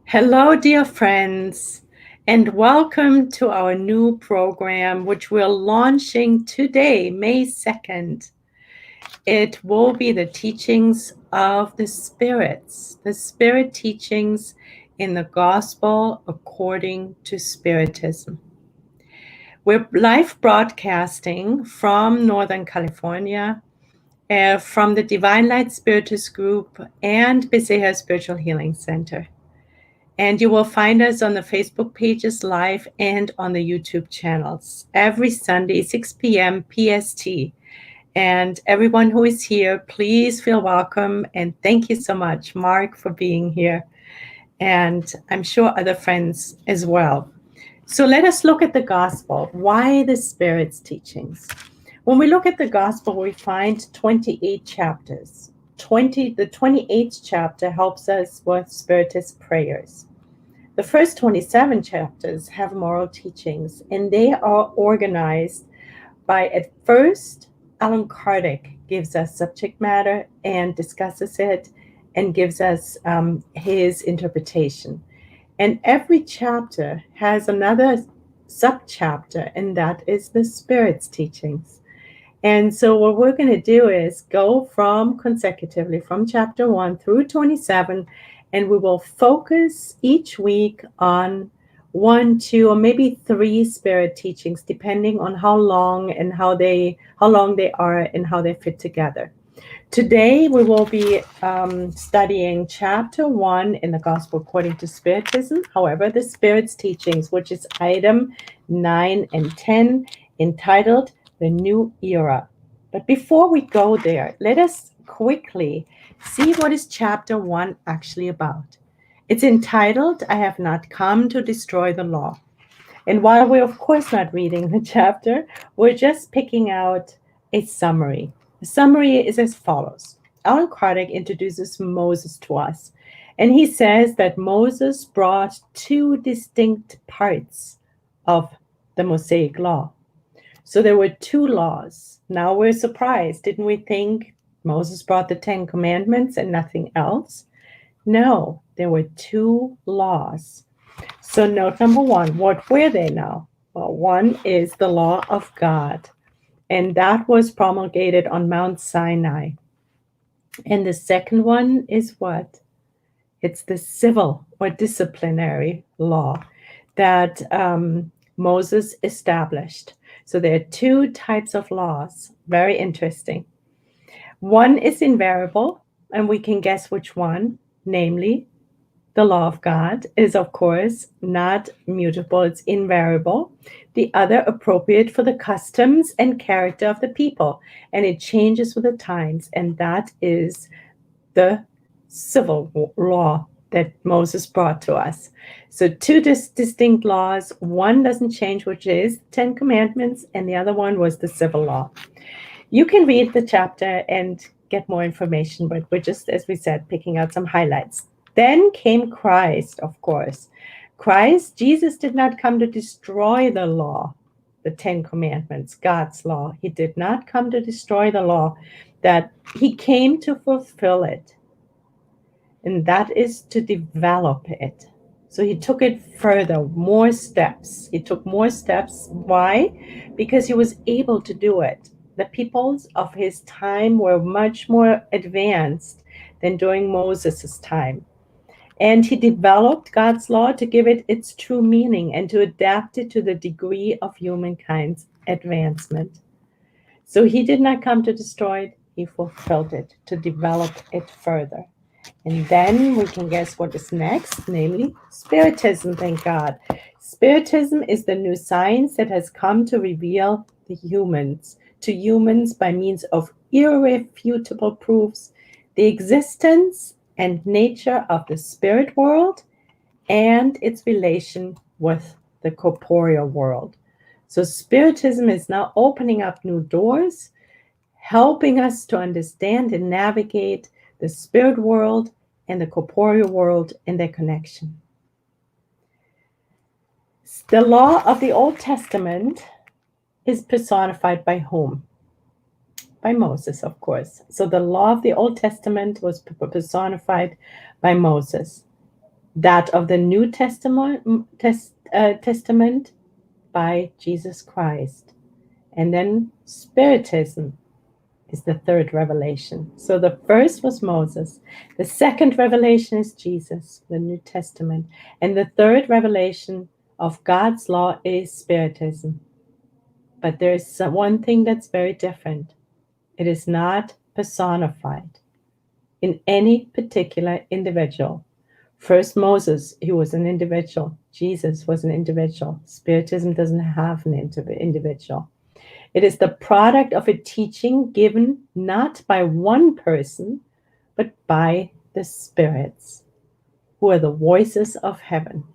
Hello, dear friends, and welcome to our new program, which we're launching today, May 2nd. It will be the teachings of the spirits, the spirit teachings in the gospel according to Spiritism. We're live broadcasting from Northern California, from the Divine Light Spiritist Group and Beseja Spiritual Healing Center. And you will find us on the Facebook pages live and on the YouTube channels every Sunday, 6 p.m. PST. And everyone who is here, please feel welcome. And thank you so much, Mark, for being here. And I'm sure other friends as well. So let us look at the gospel. Why the Spirit's teachings? When we look at the gospel, we find 28 chapters. The 28th chapter helps us with Spiritist prayers. The first 27 chapters have moral teachings, and they are organized by, at first, Allan Kardec gives us subject matter and discusses it and gives us his interpretation. And every chapter has another subchapter, and that is the Spirit's teachings. And so what we're going to do is go consecutively from chapter 1 through 27, and we will focus each week on 1, 2, or maybe 3 spirit teachings, depending on how long they are and how they fit together. Today we will be studying chapter 1 in the Gospel according to Spiritism. However, the Spirit's teachings, which is item 9 and 10, entitled The New Era. But before we go there, let us quickly see what is chapter 1 actually about. It's entitled, I Have Not Come to Destroy the Law. And while we're of course not reading the chapter, we're just picking out a summary. The summary is as follows. Allan Kardec introduces Moses to us, and he says that Moses brought 2 distinct parts of the Mosaic law. So there were 2 laws. Now we're surprised. Didn't we think Moses brought the 10 commandments and nothing else? No, there were 2 laws. So note number 1, what were they now? Well, one is the law of God, and that was promulgated on Mount Sinai. And the second one is what? It's the civil or disciplinary law that Moses established. So there are 2 types of laws. Very interesting. One is invariable, and we can guess which one, namely, the law of God is, of course, not mutable, it's invariable. The other, appropriate for the customs and character of the people, and it changes with the times, and that is the civil law that Moses brought to us. So 2 distinct laws. One doesn't change, which is 10 commandments, and the other one was the civil law. You can read the chapter and get more information, but we're just, as we said, picking out some highlights. Then came Christ, of course. Jesus did not come to destroy the law, the 10 commandments, God's law. He did not come to destroy the law, that he came to fulfill it. And that is to develop it. So he took it further, more steps. He took more steps. Why? Because he was able to do it. The peoples of his time were much more advanced than during Moses' time. And he developed God's law to give it its true meaning and to adapt it to the degree of humankind's advancement. So he did not come to destroy it, he fulfilled it, to develop it further. And then we can guess what is next, namely Spiritism, thank God. Spiritism is the new science that has come to reveal to humans by means of irrefutable proofs, the existence and nature of the spirit world and its relation with the corporeal world. So Spiritism is now opening up new doors, helping us to understand and navigate the spirit world and the corporeal world in their connection. The law of the Old Testament is personified by whom? By Moses, of course. So the law of the Old Testament was personified by Moses. that of the New Testament by Jesus Christ. And then Spiritism is the third revelation. So the first was Moses. The second revelation is Jesus, the New Testament. And the third revelation of God's law is Spiritism. But there's one thing that's very different. It is not personified in any particular individual. First Moses, he was an individual. Jesus was an individual. Spiritism doesn't have an individual. It is the product of a teaching given not by one person, but by the spirits, who are the voices of heaven.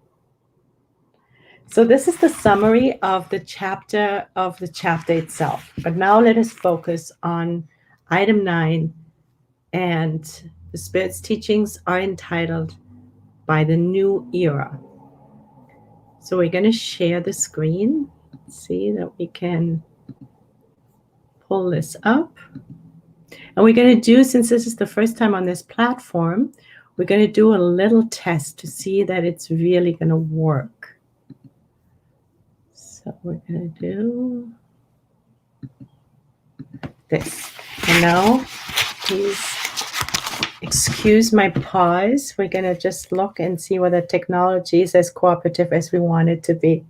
So this is the summary of the chapter itself. But now let us focus on item 9, and the Spirit's teachings are entitled By the New Era. So we're going to share the screen. See that we can pull this up. And we're going to do, since this is the first time on this platform, we're going to do a little test to see that it's really going to work. So we're going to do this. And now, please excuse my pause. We're going to just look and see whether technology is as cooperative as we want it to be.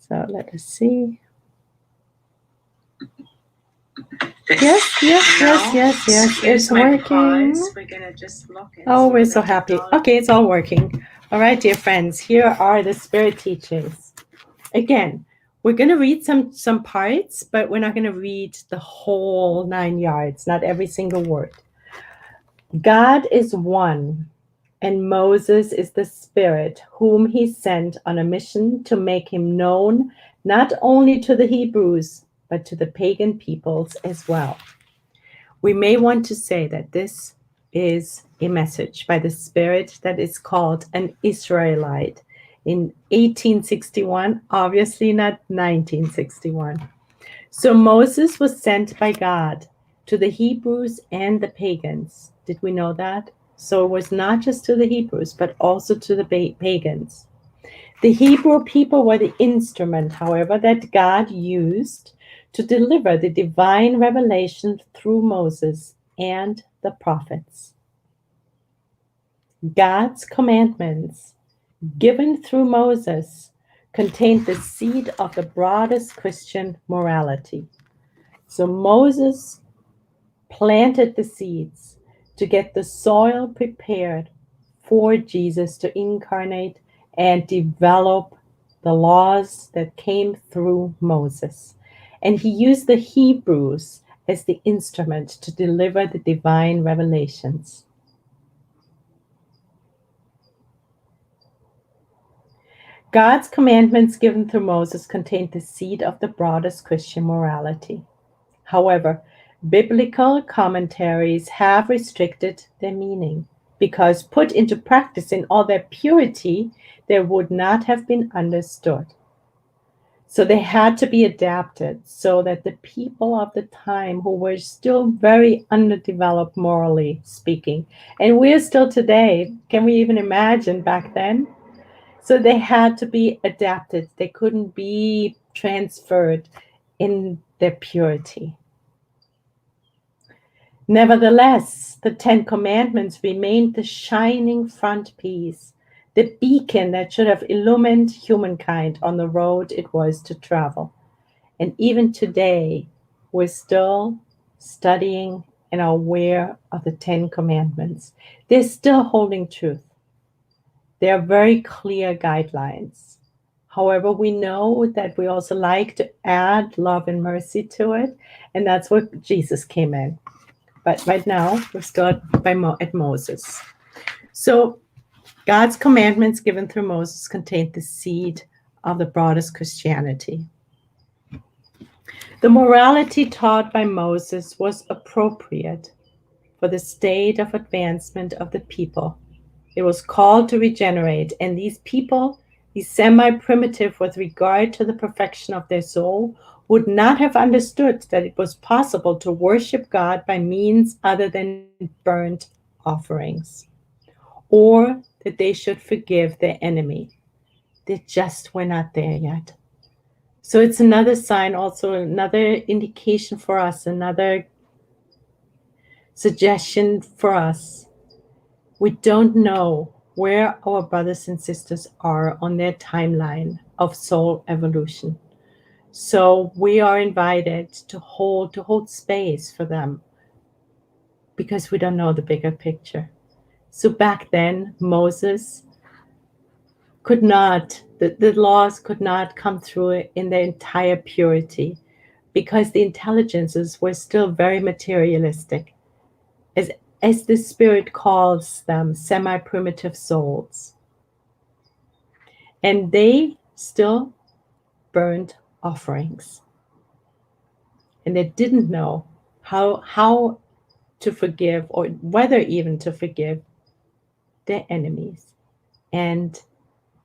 So let us see. Yes, it's working. We're gonna just look and we're so happy. Okay, it's all working. All right, dear friends, here are the Spirit teachings. Again, we're going to read some parts, but we're not going to read the whole 9 yards, not every single word. God is one, and Moses is the Spirit whom he sent on a mission to make him known not only to the Hebrews, but to the pagan peoples as well. We may want to say that this is a message by the Spirit that is called an Israelite in 1861, obviously not 1961. So Moses was sent by God to the Hebrews and the pagans. Did we know that? So it was not just to the Hebrews, but also to the pagans. The Hebrew people were the instrument, however, that God used to deliver the divine revelation through Moses and the prophets. God's commandments, given through Moses, contained the seed of the broadest Christian morality. So Moses planted the seeds to get the soil prepared for Jesus to incarnate and develop the laws that came through Moses. And he used the Hebrews as the instrument to deliver the divine revelations. God's commandments given through Moses contained the seed of the broadest Christian morality. However, biblical commentaries have restricted their meaning, because put into practice in all their purity, they would not have been understood. So they had to be adapted so that the people of the time, who were still very underdeveloped morally speaking, and we're still today, can we even imagine back then? So they had to be adapted. They couldn't be transferred in their purity. Nevertheless, the 10 Commandments remained the shining frontispiece, the beacon that should have illumined humankind on the road it was to travel. And even today, we're still studying and are aware of the 10 Commandments. They're still holding truth. They are very clear guidelines. However, we know that we also like to add love and mercy to it, and that's where Jesus came in. But right now, we're still at Moses. So God's commandments given through Moses contained the seed of the broadest Christianity. The morality taught by Moses was appropriate for the state of advancement of the people. It was called to regenerate, and these people, these semi-primitive with regard to the perfection of their soul, would not have understood that it was possible to worship God by means other than burnt offerings, or that they should forgive their enemy. They just were not there yet. So it's another sign, also another indication for us, another suggestion for us. We don't know where our brothers and sisters are on their timeline of soul evolution. So we are invited to hold space for them because we don't know the bigger picture. So back then, Moses could not, the laws could not come through in their entire purity because the intelligences were still very materialistic, as the Spirit calls them, semi-primitive souls. And they still burned offerings. And they didn't know how to forgive, or whether even to forgive, their enemies. And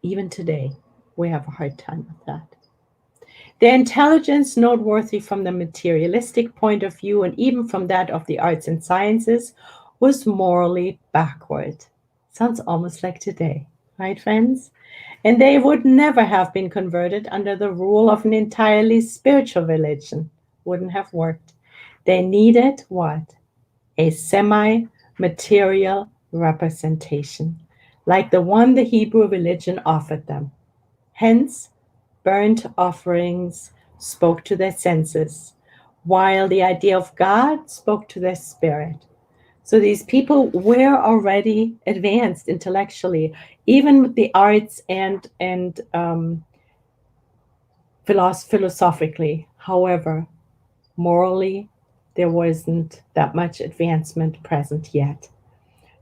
even today, we have a hard time with that. Their intelligence, noteworthy from the materialistic point of view and even from that of the arts and sciences, was morally backward. Sounds almost like today, right, friends? And they would never have been converted under the rule of an entirely spiritual religion. Wouldn't have worked. They needed what? A semi-material representation, like the one the Hebrew religion offered them. Hence, burnt offerings spoke to their senses, while the idea of God spoke to their spirit. So these people were already advanced intellectually, even with the arts and philosophically. However, morally, there wasn't that much advancement present yet.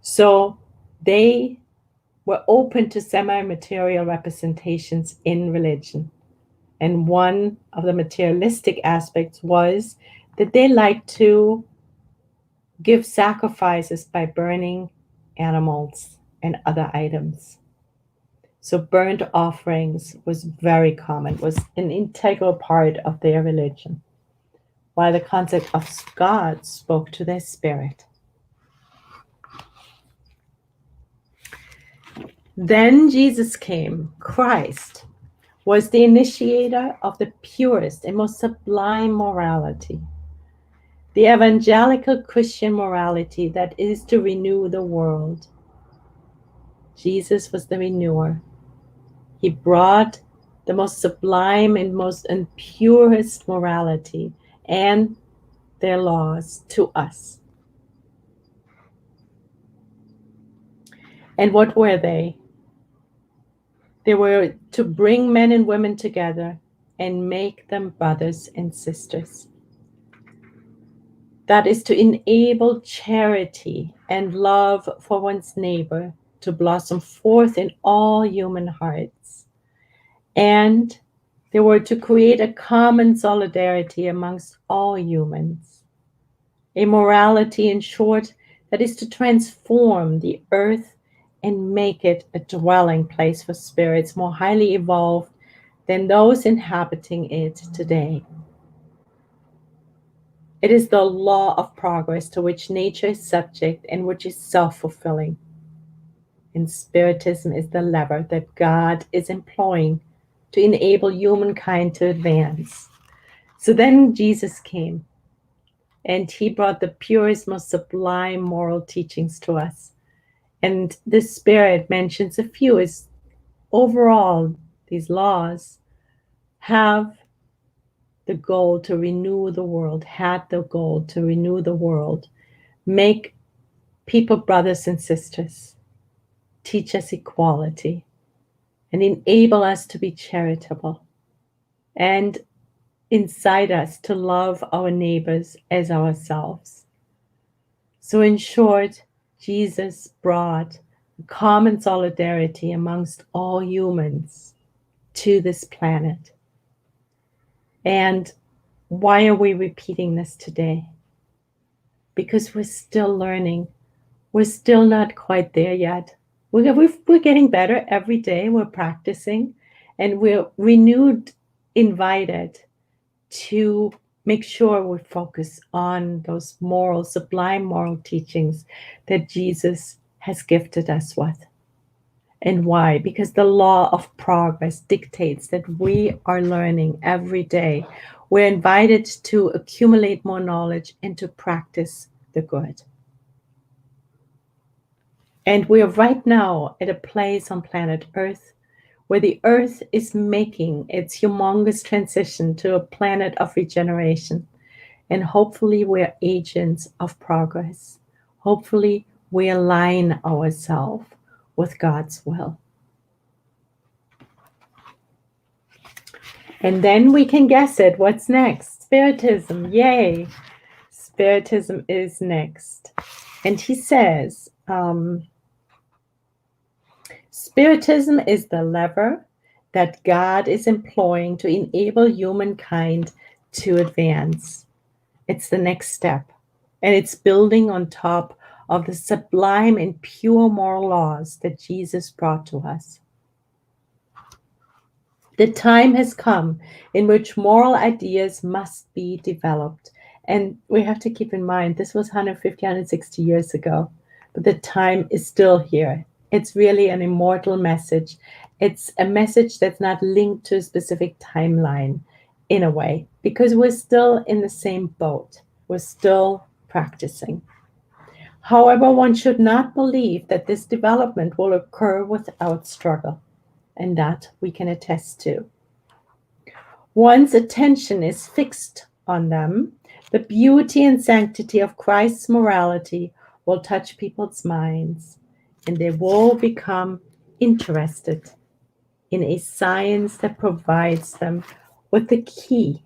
So they were open to semi-material representations in religion. And one of the materialistic aspects was that they liked to give sacrifices by burning animals and other items. So burnt offerings was very common, was an integral part of their religion, while the concept of God spoke to their spirit. Then Jesus came. Christ was the initiator of the purest and most sublime morality, the evangelical Christian morality that is to renew the world. Jesus was the renewer. He brought the most sublime and most and purest morality and their laws to us. And what were they? They were to bring men and women together and make them brothers and sisters. That is to enable charity and love for one's neighbor to blossom forth in all human hearts. And they were to create a common solidarity amongst all humans. A morality, in short, that is to transform the earth and make it a dwelling place for spirits more highly evolved than those inhabiting it today. It is the law of progress to which nature is subject and which is self-fulfilling. And Spiritism is the lever that God is employing to enable humankind to advance. So then Jesus came, and he brought the purest, most sublime moral teachings to us. And the Spirit mentions a few. Is overall, these laws have the goal to renew the world, had the goal to renew the world, make people brothers and sisters, teach us equality, and enable us to be charitable, and incite us to love our neighbors as ourselves. So in short, Jesus brought common solidarity amongst all humans to this planet. And why are we repeating this today? Because we're still learning. We're still not quite there yet. We're getting better every day. We're practicing, and we're renewed, invited to make sure we focus on those sublime moral teachings that Jesus has gifted us with. And why? Because the law of progress dictates that we are learning every day. We're invited to accumulate more knowledge and to practice the good. And we are right now at a place on planet Earth where the Earth is making its humongous transition to a planet of regeneration. And hopefully, we're agents of progress. Hopefully, we align ourselves with God's will. And then we can guess it. What's next? Spiritism. Yay. Spiritism is next. And he says, Spiritism is the lever that God is employing to enable humankind to advance. It's the next step. And it's building on top of the sublime and pure moral laws that Jesus brought to us. The time has come in which moral ideas must be developed. And we have to keep in mind, this was 150, 160 years ago, but the time is still here. It's really an immortal message. It's a message that's not linked to a specific timeline in a way, because we're still in the same boat. We're still practicing. However, one should not believe that this development will occur without struggle, and that we can attest to. Once attention is fixed on them, the beauty and sanctity of Christ's morality will touch people's minds, and they will become interested in a science that provides them with the key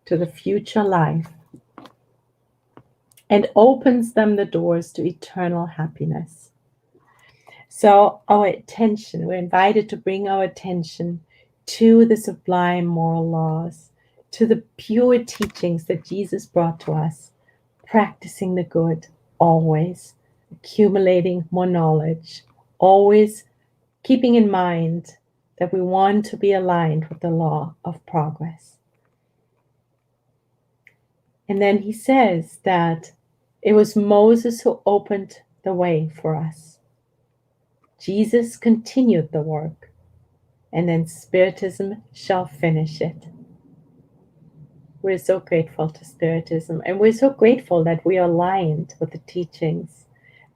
to the future life and opens them the doors to eternal happiness. So our attention, we're invited to bring our attention to the sublime moral laws, to the pure teachings that Jesus brought to us, practicing the good, always accumulating more knowledge, always keeping in mind that we want to be aligned with the law of progress. And then he says that it was Moses who opened the way for us. Jesus continued the work, and then Spiritism shall finish it. We're so grateful to Spiritism, and we're so grateful that we are aligned with the teachings,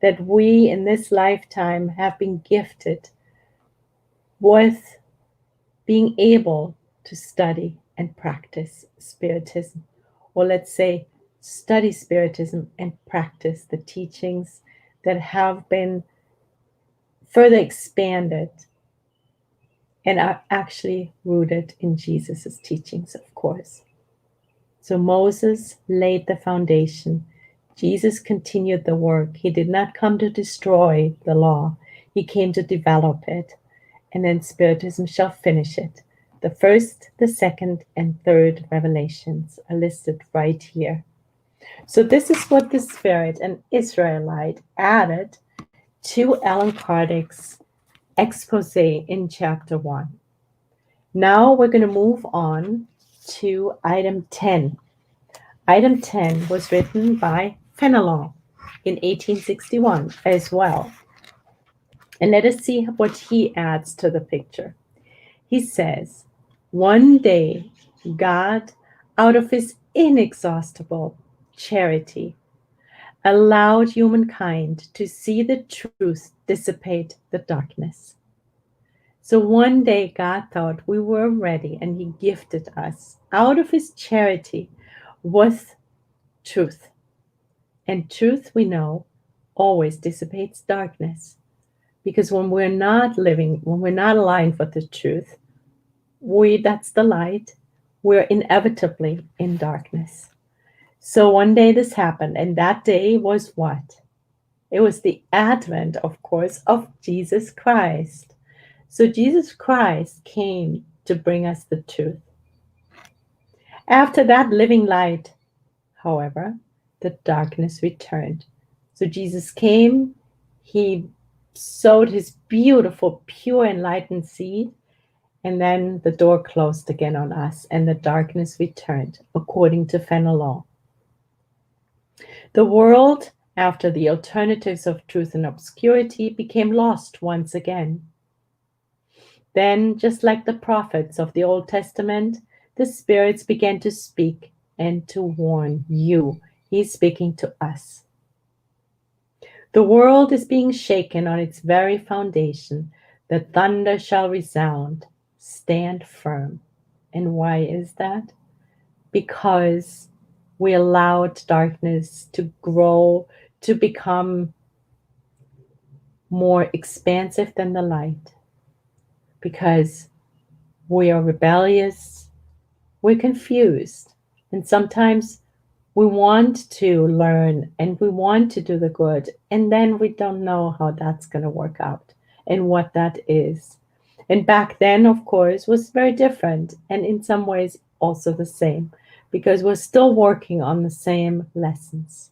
that we in this lifetime have been gifted with being able to study and practice Spiritism. Or let's say, study Spiritism and practice the teachings that have been further expanded and are actually rooted in Jesus' teachings, of course. So Moses laid the foundation. Jesus continued the work. He did not come to destroy the law. He came to develop it. And then Spiritism shall finish it. The first, the second, and third revelations are listed right here. So this is what the Spirit, an Israelite, added to Allan Kardec's expose in chapter 1. Now we're going to move on to item 10. Item 10 was written by Fenelon in 1861 as well. And let us see what he adds to the picture. He says, one day God, out of his inexhaustible charity, allowed humankind to see the truth dissipate the darkness. So one day God thought we were ready, and he gifted us out of his charity with truth. And truth, we know, always dissipates darkness. Because when we're not living, when we're not aligned with the truth, that's the light, we're inevitably in darkness. So one day this happened, and that day was what? It was the advent, of course, of Jesus Christ. So Jesus Christ came to bring us the truth. After that living light, however, the darkness returned. So Jesus came, he sowed his beautiful, pure, enlightened seed, and then the door closed again on us, and the darkness returned, according to Fenelon. The world, after the alternatives of truth and obscurity, became lost once again. Then, just like the prophets of the Old Testament, the spirits began to speak and to warn you. He's speaking to us. The world is being shaken on its very foundation. The thunder shall resound. Stand firm. And why is that? Because we allowed darkness to grow, to become more expansive than the light. Because we are rebellious, we're confused, and sometimes we want to learn and we want to do the good, and then we don't know how that's going to work out and what that is. And back then, of course, was very different, and in some ways also the same, because we're still working on the same lessons.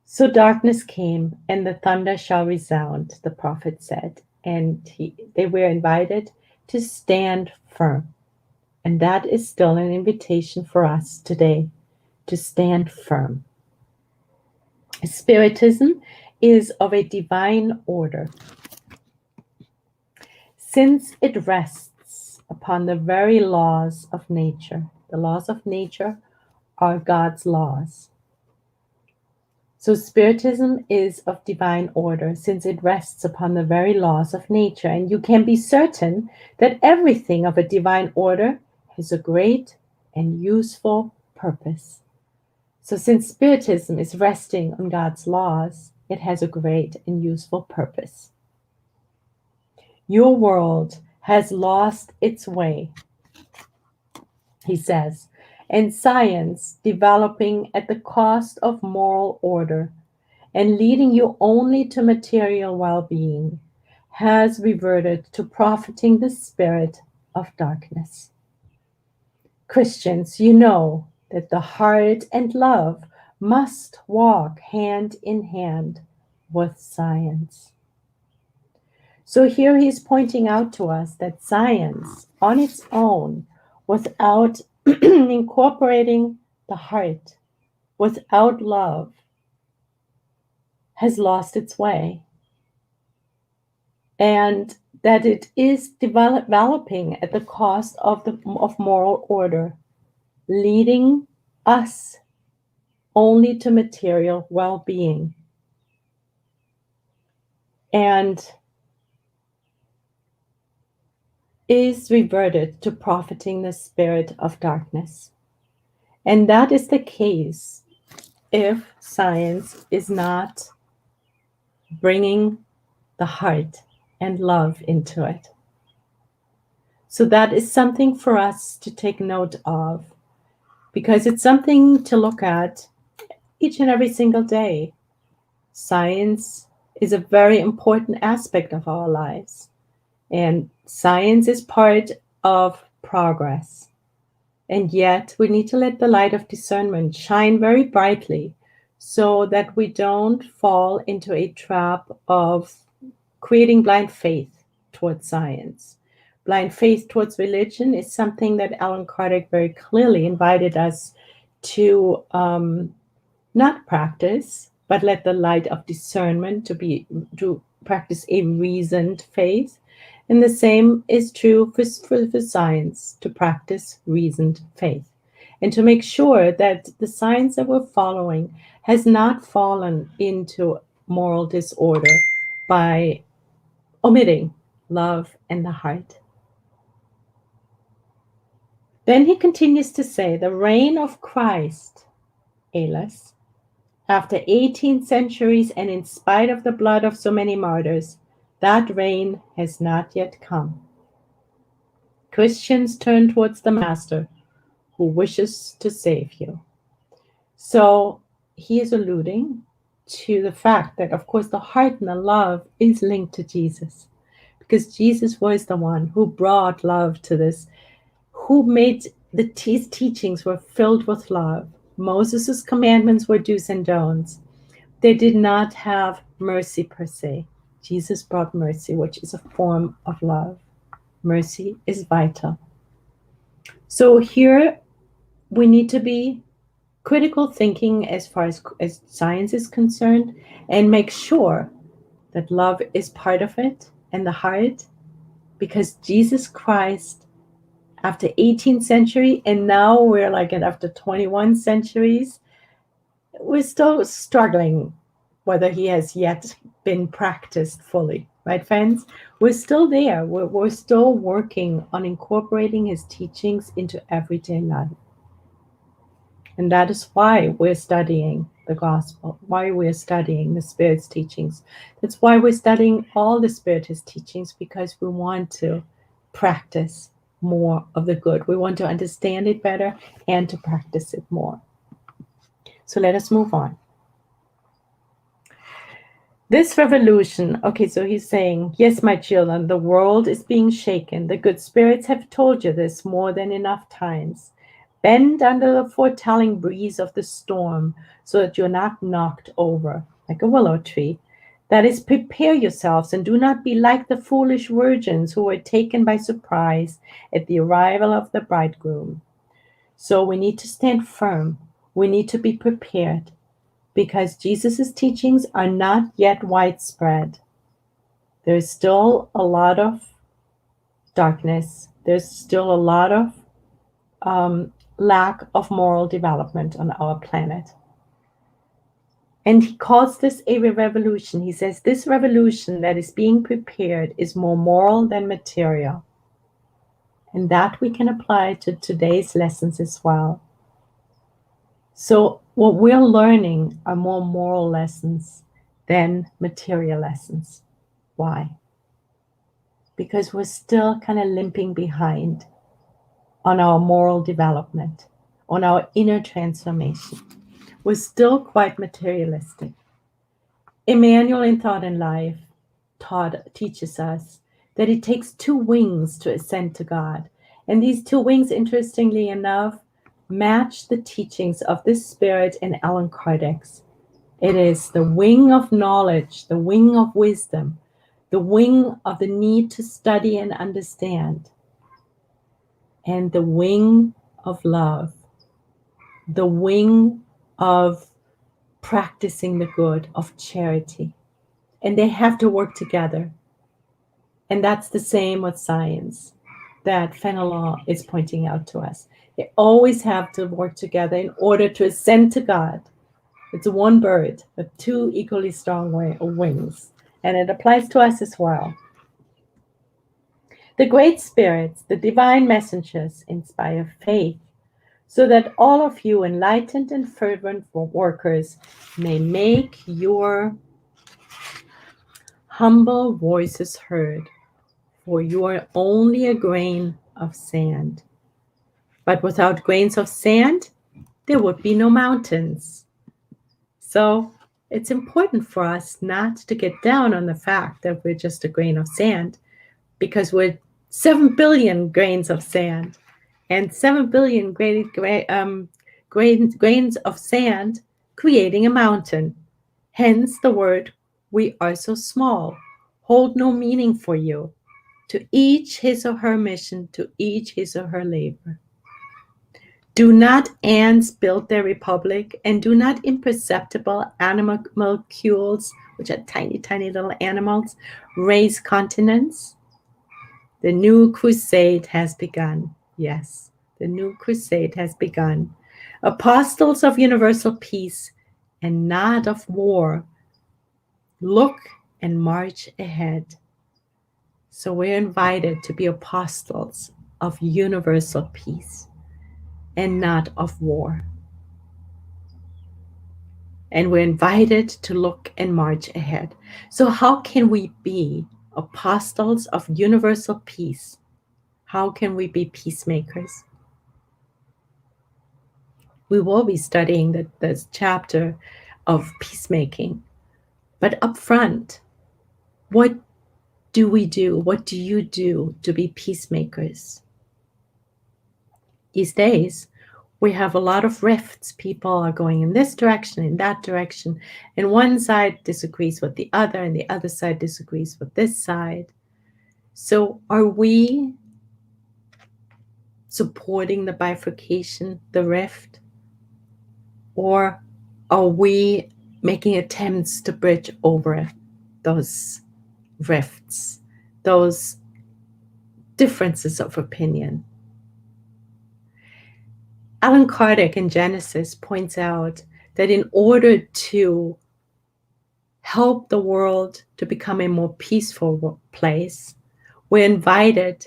So darkness came, and the thunder shall resound, the prophet said, and they were invited to stand firm. And that is still an invitation for us today, to stand firm. Spiritism is of a divine order, since it rests upon the very laws of nature. The laws of nature are God's laws. So Spiritism is of divine order, since it rests upon the very laws of nature, and you can be certain that everything of a divine order has a great and useful purpose. So since Spiritism is resting on God's laws, it has a great and useful purpose. Your world has lost its way, he says, and science, developing at the cost of moral order and leading you only to material well-being, has reverted to profiting the spirit of darkness. Christians, you know that the heart and love must walk hand in hand with science. So here he's pointing out to us that science on its own, without incorporating the heart, without love, has lost its way. And that it is developing at the cost of moral order, leading us only to material well-being. And is reverted to profiting the spirit of darkness. And that is the case if science is not bringing the heart and love into it. So that is something for us to take note of, because it's something to look at each and every single day. Science is a very important aspect of our lives, and science is part of progress. And yet we need to let the light of discernment shine very brightly so that we don't fall into a trap of creating blind faith towards science. Blind faith towards religion is something that Allan Kardec very clearly invited us to not practice, but let the light of discernment to practice a reasoned faith. And the same is true for science, to practice reasoned faith, and to make sure that the science that we're following has not fallen into moral disorder by omitting love and the heart. Then he continues to say, the reign of Christ, Alas, after 18 centuries and in spite of the blood of so many martyrs, that reign has not yet come. Christians, turn towards the Master who wishes to save you. So he is alluding to the fact that, of course, the heart and the love is linked to Jesus, because Jesus was the one who brought love to this, who made his teachings were filled with love. Moses' commandments were do's and don'ts. They did not have mercy per se. Jesus brought mercy, which is a form of love. Mercy is vital. So here we need to be critical thinking as far as science is concerned, and make sure that love is part of it and the heart, because Jesus Christ, after 18th century, and now we're like after 21 centuries, we're still struggling whether he has yet been practiced fully, right, friends? We're still there. We're still working on incorporating his teachings into everyday life. And that is why we're studying the gospel, why we're studying the Spirit's teachings. That's why we're studying all the Spiritist teachings, because we want to practice more of the good. We want to understand it better and to practice it more. So let us move on. This revolution, okay, so he's saying, yes, my children, the world is being shaken. The good spirits have told you this more than enough times. Bend under the foretelling breeze of the storm so that you're not knocked over like a willow tree. That is, prepare yourselves and do not be like the foolish virgins who were taken by surprise at the arrival of the bridegroom. So we need to stand firm. We need to be prepared, because Jesus' teachings are not yet widespread. There's still a lot of darkness. There's still a lot of lack of moral development on our planet. And he calls this a revolution. He says this revolution that is being prepared is more moral than material. And that we can apply to today's lessons as well. So what we're learning are more moral lessons than material lessons. Why? Because we're still kind of limping behind on our moral development, on our inner transformation. We're still quite materialistic. Emmanuel in Thought and Life teaches us that it takes two wings to ascend to God. And these two wings, interestingly enough, match the teachings of this Spirit in Allan Kardec. It is the wing of knowledge, the wing of wisdom, the wing of the need to study and understand, and the wing of love, the wing of practicing the good, of charity. And they have to work together. And that's the same with science that Fenelon is pointing out to us. They always have to work together in order to ascend to God. It's one bird with two equally strong wings. And it applies to us as well. The great spirits, the divine messengers, inspire faith, so that all of you enlightened and fervent workers may make your humble voices heard, for you are only a grain of sand. But without grains of sand, there would be no mountains. So it's important for us not to get down on the fact that we're just a grain of sand, because we're 7 billion grains of sand, and 7 billion grains of sand creating a mountain. Hence the word, we are so small, hold no meaning for you. To each his or her mission, to each his or her labor. Do not ants build their republic, and do not imperceptible animalcules, which are tiny, tiny little animals, raise continents? The new crusade has begun. Yes, the new crusade has begun. Apostles of universal peace and not of war, look and march ahead. So we're invited to be apostles of universal peace and not of war. And we're invited to look and march ahead. So how can we be apostles of universal peace? How can we be peacemakers? We will be studying this chapter of peacemaking. But up front, what do we do? What do you do to be peacemakers? These days, we have a lot of rifts. People are going in this direction, in that direction, and one side disagrees with the other, and the other side disagrees with this side. So are we supporting the bifurcation, the rift? Or are we making attempts to bridge over those rifts, those differences of opinion. Allan Kardec in Genesis points out that in order to help the world to become a more peaceful place, we're invited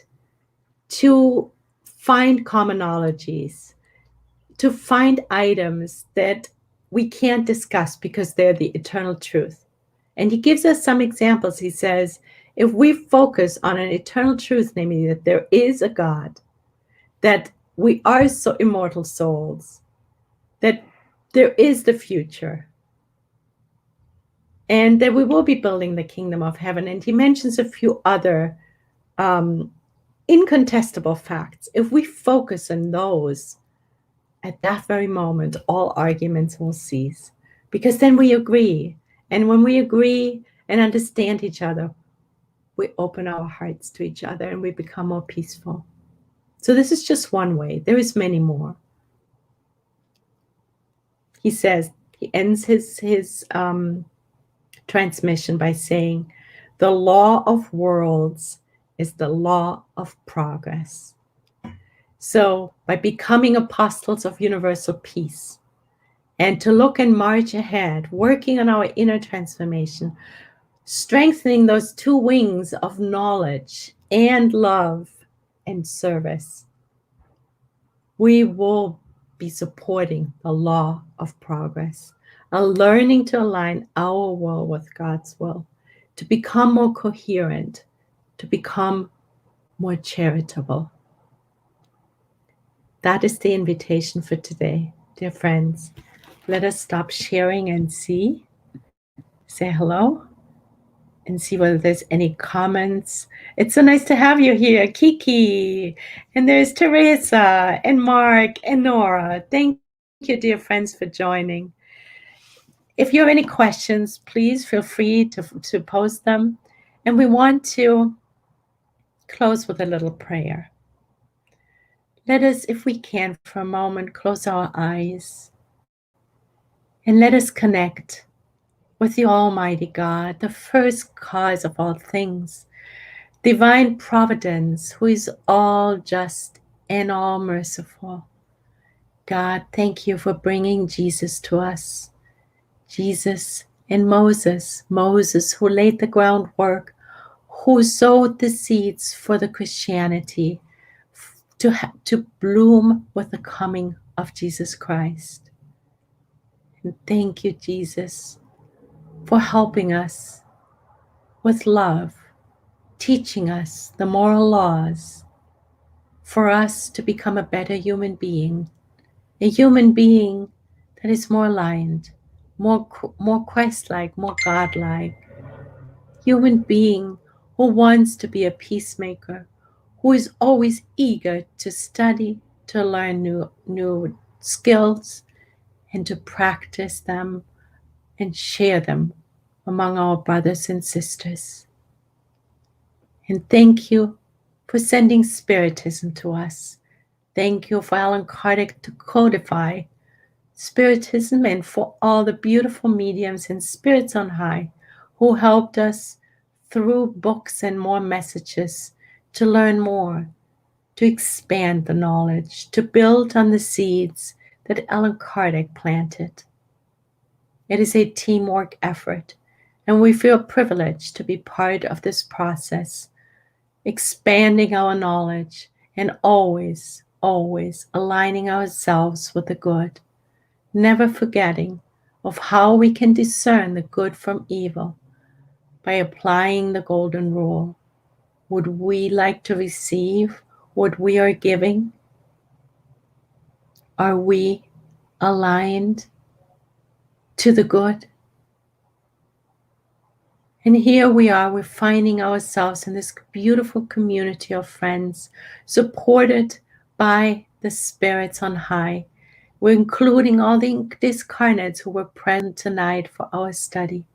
to find commonologies, to find items that we can't discuss because they're the eternal truth. And he gives us some examples. He says, if we focus on an eternal truth, namely that there is a God, that we are so immortal souls, that there is the future, and that we will be building the kingdom of heaven. And he mentions a few other incontestable facts. If we focus on those, at that very moment, all arguments will cease, because then we agree. And when we agree and understand each other, we open our hearts to each other and we become more peaceful. So this is just one way. There is many more. He says, he ends his transmission by saying, the law of worlds is the law of progress. So by becoming apostles of universal peace, and to look and march ahead, working on our inner transformation, strengthening those two wings of knowledge and love and service, we will be supporting the law of progress, learning to align our will with God's will, to become more coherent, to become more charitable. That is the invitation for today, dear friends. Let us stop sharing and say hello, and see whether there's any comments. It's so nice to have you here, Kiki. And there's Teresa and Mark and Nora. Thank you, dear friends, for joining. If you have any questions, please feel free to post them. And we want to close with a little prayer. Let us, if we can, for a moment, close our eyes and let us connect with the Almighty God, the first cause of all things, divine providence, who is all just and all merciful. God, thank you for bringing Jesus to us. Jesus and Moses who laid the groundwork, who sowed the seeds for the Christianity to bloom with the coming of Jesus Christ. And thank you, Jesus, for helping us with love, teaching us the moral laws for us to become a better human being, a human being that is more aligned, more Christ-like, more God-like, human being who wants to be a peacemaker, who is always eager to study, to learn new skills, and to practice them and share them among our brothers and sisters. And thank you for sending Spiritism to us. Thank you for Allan Kardec to codify Spiritism, and for all the beautiful mediums and spirits on high who helped us through books and more messages to learn more, to expand the knowledge, to build on the seeds that Allan Kardec planted. It is a teamwork effort, and we feel privileged to be part of this process, expanding our knowledge and always aligning ourselves with the good, never forgetting of how we can discern the good from evil by applying the golden rule. Would we like to receive what we are giving? Are we aligned to the good? And here we are, we're finding ourselves in this beautiful community of friends, supported by the spirits on high. We're including all the discarnates who were present tonight for our study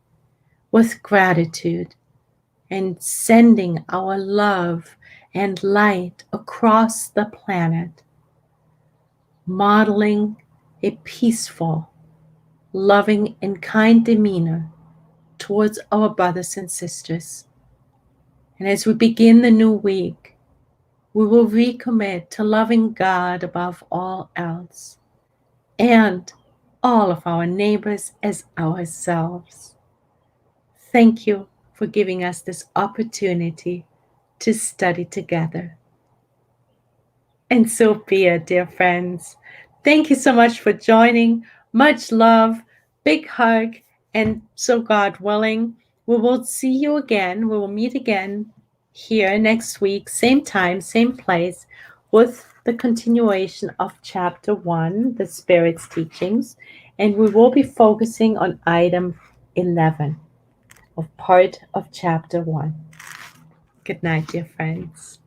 with gratitude, and sending our love and light across the planet, modeling a peaceful, loving, and kind demeanor towards our brothers and sisters. And as we begin the new week, we will recommit to loving God above all else and all of our neighbors as ourselves. Thank you for giving us this opportunity to study together. And so be it, dear friends. Thank you so much for joining. Much love, big hug, and so God willing, we will see you again. We will meet again here next week, same time, same place, with the continuation of Chapter 1, the Spirit's Teachings. And we will be focusing on item 11 of part of Chapter 1. Good night, dear friends.